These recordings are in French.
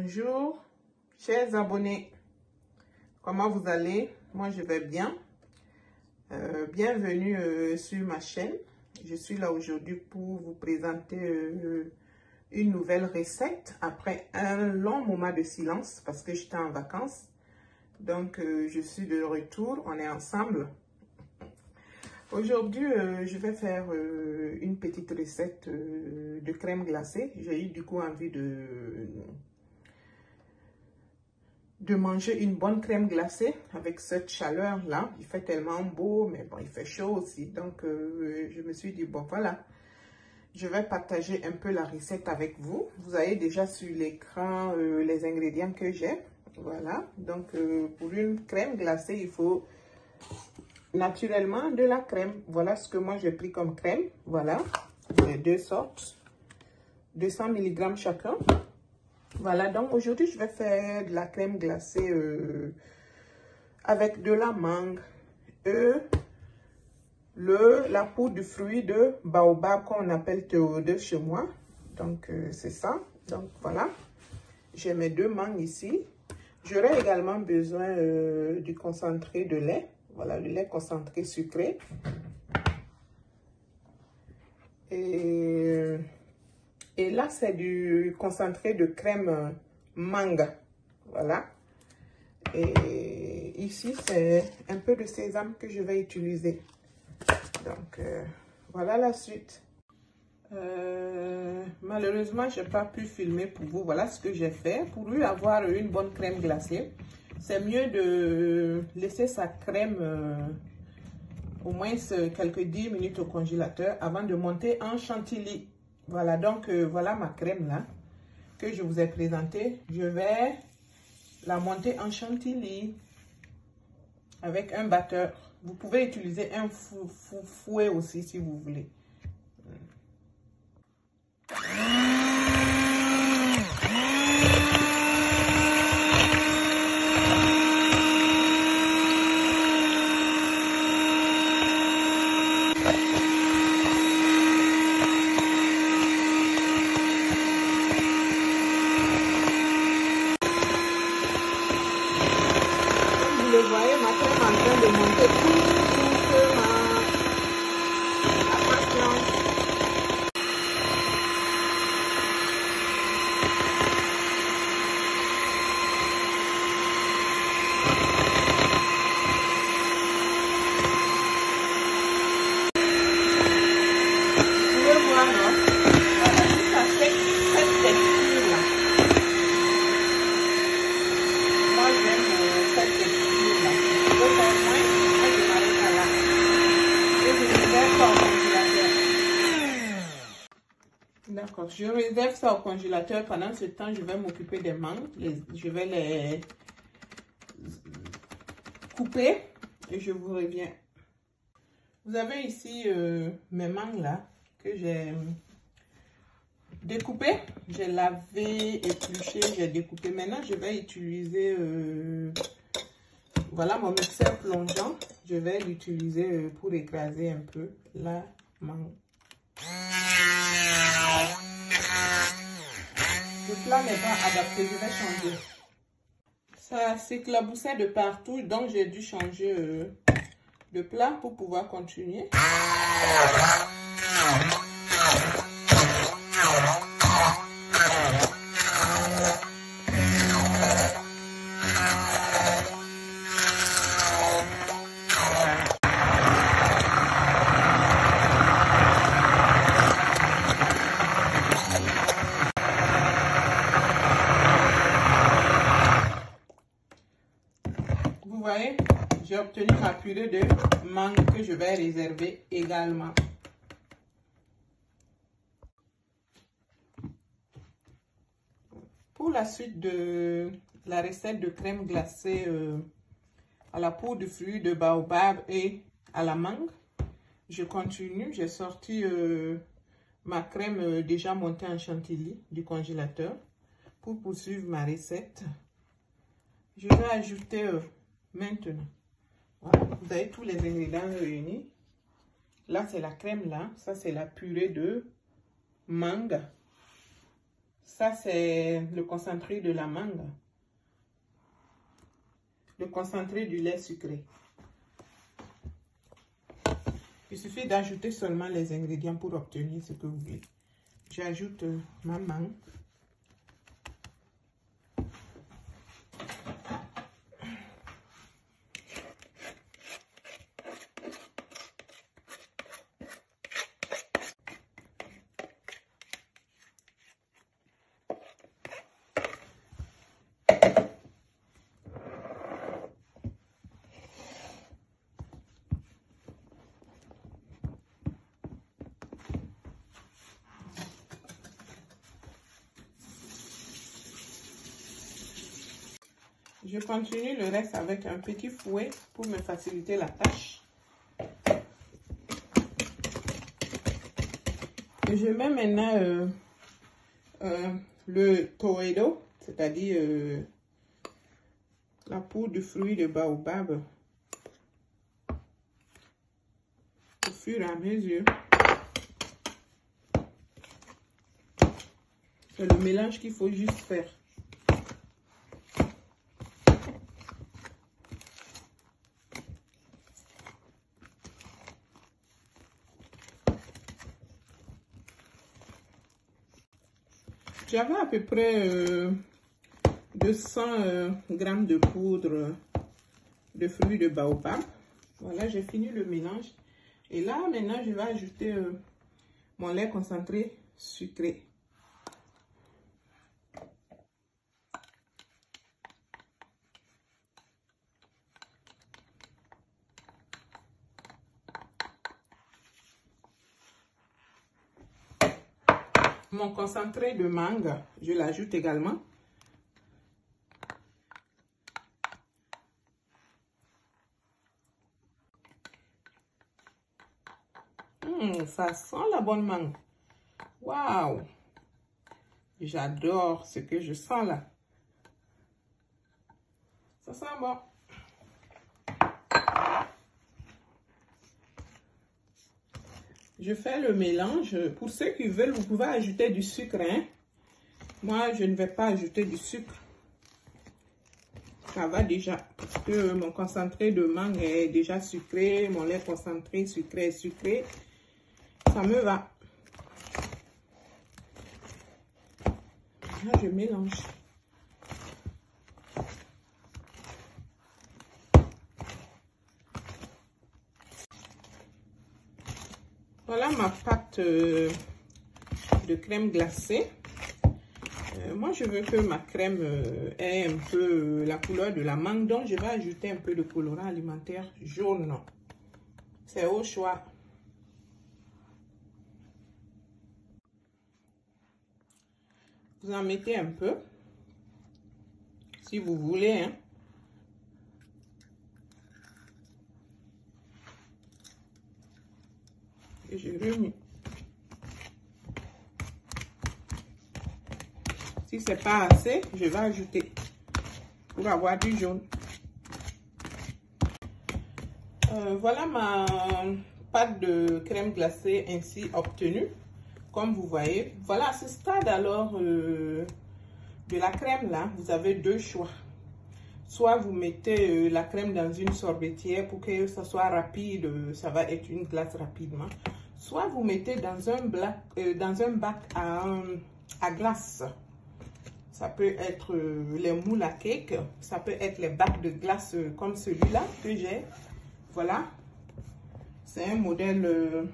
Bonjour, chers abonnés. Comment vous allez? Moi, je vais bien. Bienvenue sur ma chaîne. Je suis là aujourd'hui pour vous présenter une nouvelle recette après un long moment de silence parce que j'étais en vacances. Donc, je suis de retour. On est ensemble. Aujourd'hui, je vais faire une petite recette de crème glacée. J'ai eu du coup envie de manger une bonne crème glacée avec cette chaleur-là. Il fait tellement beau, mais bon, il fait chaud aussi. Donc, je me suis dit, bon, voilà. Je vais partager un peu la recette avec vous. Vous avez déjà sur l'écran les ingrédients que j'ai. Voilà. Donc, pour une crème glacée, il faut naturellement de la crème. Voilà ce que moi j'ai pris comme crème. Voilà. J'ai deux sortes. 200 mg chacun. Voilà. Donc, aujourd'hui, je vais faire de la crème glacée avec de la mangue, la poudre de fruits de baobab qu'on appelle théodeux chez moi. Donc, c'est ça. Donc, voilà. J'ai mes deux mangues ici. J'aurai également besoin du concentré de lait. Voilà, le lait concentré sucré. Et là, c'est du concentré de crème mangue. Voilà. Et ici, c'est un peu de sésame que je vais utiliser. Donc, voilà la suite. Malheureusement, je n'ai pas pu filmer pour vous. Voilà ce que j'ai fait. Pour lui avoir une bonne crème glacée, c'est mieux de laisser sa crème au moins quelques 10 minutes au congélateur avant de monter en chantilly. Voilà, donc voilà ma crème là que je vous ai présentée. Je vais la monter en chantilly avec un batteur. Vous pouvez utiliser un fouet aussi si vous voulez. Vous voyez ma crème en train de monter tout doucement. Attention. Vous pouvez voir, non? Voilà, ça fait cette texture-là. Moi, j'aime cette texture-là. Je peux faire moins, moi je m'arrête à là. Et je réserve ça au congélateur. D'accord, je réserve ça au congélateur. Pendant ce temps, je vais m'occuper des mangues. Je vais les couper et je vous reviens. Vous avez ici mes mangues là que j'ai découpées. J'ai lavé, épluché, j'ai découpé. Maintenant, je vais utiliser voilà mon mixeur plongeant. Je vais l'utiliser pour écraser un peu la mangue. Le plat n'est pas adapté, je vais changer. Ça s'éclaboussait de partout, donc j'ai dû changer de plat pour pouvoir continuer. Vous voyez, j'ai obtenu ma purée de mangue que je vais réserver également. Pour la suite de la recette de crème glacée à la poudre de fruits de baobab et à la mangue, je continue. J'ai sorti ma crème déjà montée en chantilly du congélateur pour poursuivre ma recette. Je vais ajouter maintenant. Voilà, vous avez tous les ingrédients réunis. Là, c'est la crème là. Ça, c'est la purée de mangue. Ça, c'est le concentré de la mangue. Le concentré du lait sucré. Il suffit d'ajouter seulement les ingrédients pour obtenir ce que vous voulez. J'ajoute ma mangue. Je continue le reste avec un petit fouet pour me faciliter la tâche. Et je mets maintenant le Toedo, c'est-à-dire la poudre de fruits de baobab au fur et à mesure. C'est le mélange qu'il faut juste faire. J'avais à peu près 200 grammes de poudre de fruits de baobab. Voilà, j'ai fini le mélange. Et là, maintenant, je vais ajouter mon lait concentré sucré. Mon concentré de mangue, je l'ajoute également. Ça sent la bonne mangue. Waouh! J'adore ce que je sens là. Ça sent bon. Je fais le mélange. Pour ceux qui veulent, vous pouvez ajouter du sucre. Hein? Moi, je ne vais pas ajouter du sucre. Ça va déjà. Parce que mon concentré de mangue est déjà sucré. Mon lait concentré sucré. Ça me va. Là, je mélange. Voilà ma pâte de crème glacée. Moi, je veux que ma crème ait un peu la couleur de la mangue. Donc, je vais ajouter un peu de colorant alimentaire jaune. C'est au choix. Vous en mettez un peu. Si vous voulez. Hein. Et je remue. Si c'est pas assez, je vais ajouter pour avoir du jaune. Voilà ma pâte de crème glacée ainsi obtenue. Comme vous voyez, voilà à ce stade alors de la crème là, vous avez deux choix. Soit vous mettez la crème dans une sorbetière pour que ça soit rapide, ça va être une glace rapidement. Soit vous mettez dans un bac à glace. Ça peut être les moules à cake, ça peut être les bacs de glace comme celui-là que j'ai. Voilà, c'est un modèle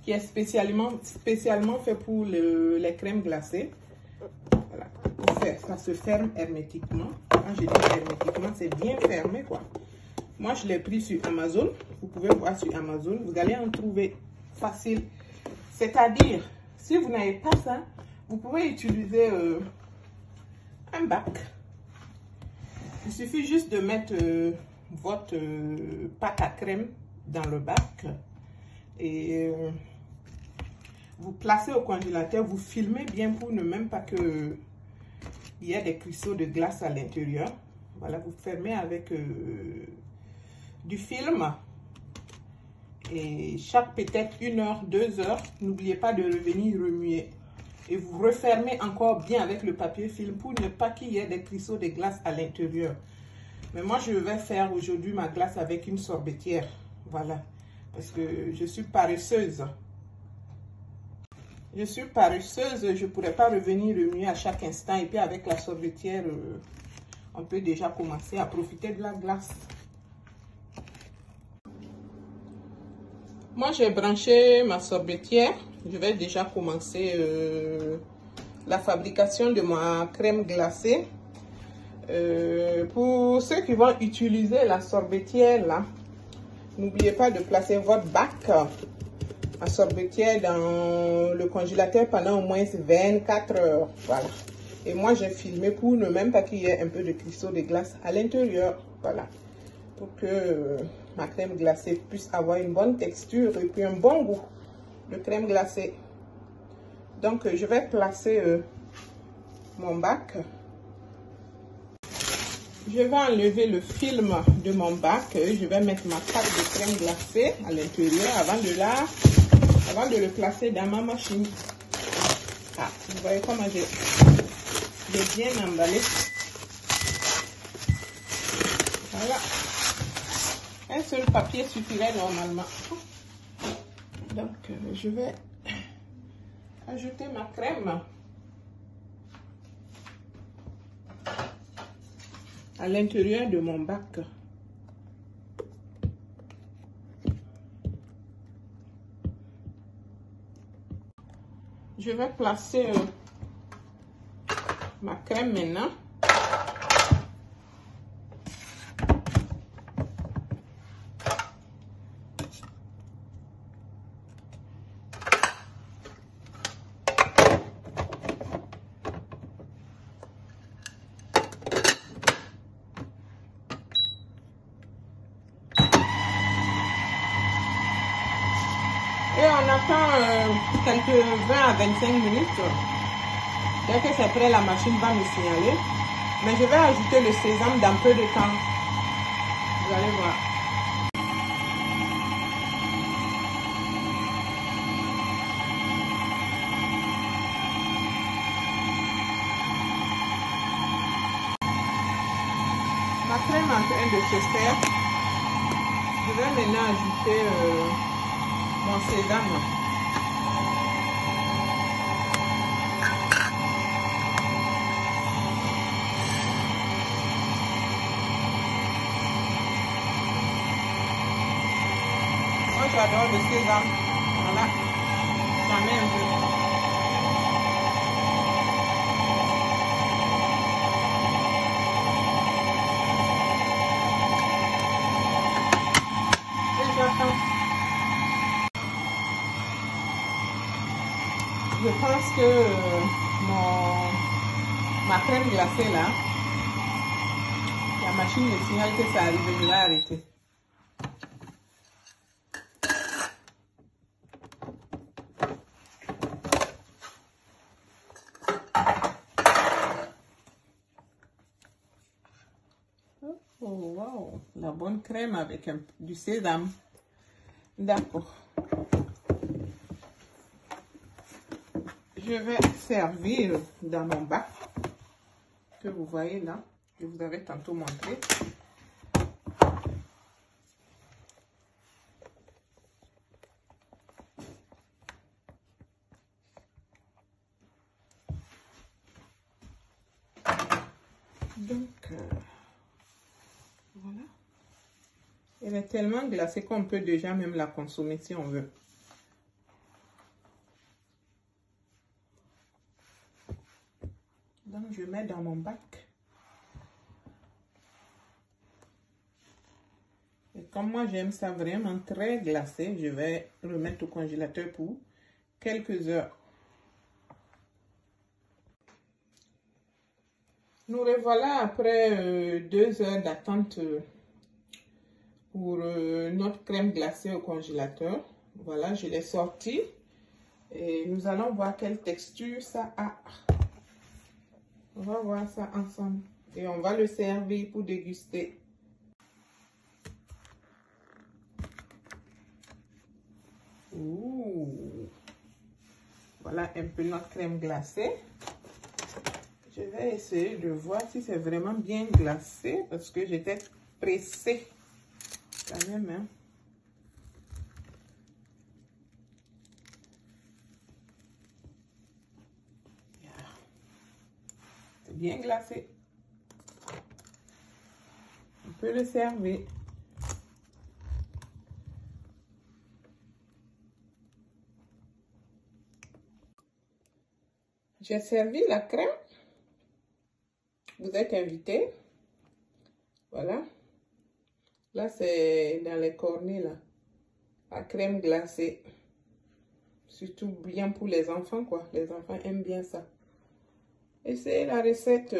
qui est spécialement fait pour les crèmes glacées. Voilà, ça se ferme hermétiquement. Quand je dis hermétiquement, c'est bien fermé quoi. Moi, je l'ai pris sur Amazon. Vous pouvez voir sur Amazon, vous allez en trouver facile. C'est-à-dire, si vous n'avez pas ça, vous pouvez utiliser un bac. Il suffit juste de mettre votre pâte à crème dans le bac et vous placez au congélateur. Vous filmez bien pour ne même pas que il y ait des cristaux de glace à l'intérieur. Voilà, vous fermez avec du film. Et chaque peut-être 1 heure, 2 heures, n'oubliez pas de revenir remuer. Et vous refermez encore bien avec le papier film pour ne pas qu'il y ait des cristaux de glace à l'intérieur. Mais moi, je vais faire aujourd'hui ma glace avec une sorbetière. Voilà. Parce que je suis paresseuse. Je suis paresseuse. Je ne pourrais pas revenir remuer à chaque instant. Et puis avec la sorbetière, on peut déjà commencer à profiter de la glace. Moi, j'ai branché ma sorbetière. Je vais déjà commencer la fabrication de ma crème glacée. Pour ceux qui vont utiliser la sorbetière, là, n'oubliez pas de placer votre bac à sorbetière dans le congélateur pendant au moins 24 heures. Voilà. Et moi, j'ai filmé pour ne même pas qu'il y ait un peu de cristaux de glace à l'intérieur. Voilà. Pour que ma crème glacée puisse avoir une bonne texture et puis un bon goût de crème glacée. Donc, je vais placer mon bac. Je vais enlever le film de mon bac. Je vais mettre ma pâte de crème glacée à l'intérieur avant de le placer dans ma machine. Ah, vous voyez comment j'ai bien emballé. Voilà. Un seul papier suffirait normalement. Donc, je vais ajouter ma crème à l'intérieur de mon bac. Je vais placer ma crème maintenant. Et on attend quelques 20 à 25 minutes. Dès que c'est prêt, la machine va me signaler. Mais je vais ajouter le sésame dans peu de temps. Vous allez voir. Ma crème est en train de se faire. Je vais maintenant ajouter mon sésame. Moi, j'adore le sésame. Voilà. J'en mets un peu. Et j'attends. Je pense que ma crème glacée là, la machine me signale que ça arrive, je vais arrêter. Oh wow, la bonne crème avec du sésame. D'accord. Je vais servir dans mon bac que vous voyez là. Je vous avais tantôt montré. Donc, voilà. Elle est tellement glacée qu'on peut déjà même la consommer si on veut. Donc, je mets dans mon bac. Et comme moi, j'aime ça vraiment très glacé, je vais remettre au congélateur pour quelques heures. Nous revoilà après 2 heures d'attente pour notre crème glacée au congélateur. Voilà, je l'ai sortie. Et nous allons voir quelle texture ça a. On va voir ça ensemble. Et on va le servir pour déguster. Ouh. Voilà un peu notre crème glacée. Je vais essayer de voir si c'est vraiment bien glacé parce que j'étais pressée quand même. Hein. C'est bien glacé. On peut le servir. J'ai servi la crème. Vous êtes invités. Voilà. Là, c'est dans les cornets, là. La crème glacée. Surtout bien pour les enfants, quoi. Les enfants aiment bien ça. Essayez la recette.